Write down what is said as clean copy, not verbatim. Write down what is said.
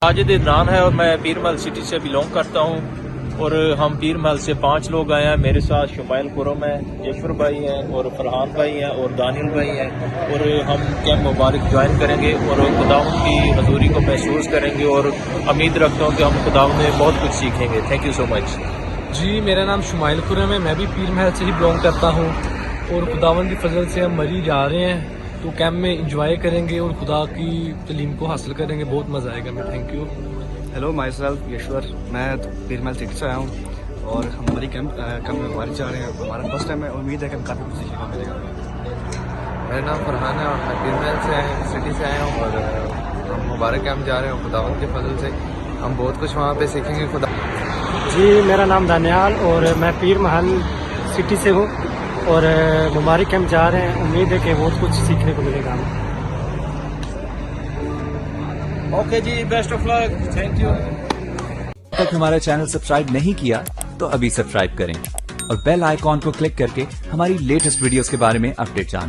माजिद इमरान है और मैं पीर महल सिटी से बिलोंग करता हूँ और हम पीर महल से 5 लोग आए हैं। मेरे साथ शुमाइल कुरम है, यशवर भाई हैं और फरहान भाई हैं और दानियल भाई हैं और हम कैंप मुबारक ज्वाइन करेंगे और खुदावंद की हजूरी को महसूस करेंगे और उम्मीद रखता हूँ कि हम खुदावंद में बहुत कुछ सीखेंगे। Thank you so much. जी, मेरा नाम शुमाइल कुरम है, मैं भी पीर महल से ही बिलोंग करता हूँ और खुदावंद की फजल से हम मरी जा रहे हैं, तो कैंप में इंजॉय करेंगे और खुदा की तलीम को हासिल करेंगे। बहुत मज़ा आएगा। मैं thank you. Hello, myself Yashwar, मैं पीर महल सिटी से आया हूँ और हम हमारी कैंप में मुबारक जा रहे हैं। हमारा फर्स्ट टाइम है, उम्मीद है कि हम काफ़ी कुछ सीखने को मिलेगा। मेरा नाम फरहान है और मैं पीर महल से सिटी से आया हूँ और हम मुबारक कैंप जा रहे हैं। खुदावंद के फजल से हम बहुत कुछ वहाँ पे सीखेंगे। खुदा जी, मेरा नाम दानियाल और मैं पीर महल सिटी से हूँ और मुबारक कैंप जा रहे हैं। उम्मीद है कि बहुत कुछ सीखने को मिलेगा हमें। Okay ji, best of luck, thank you. तक हमारा चैनल सब्सक्राइब नहीं किया तो अभी सब्सक्राइब करें और बेल आइकॉन को क्लिक करके हमारी लेटेस्ट वीडियोस के बारे में अपडेट जानें।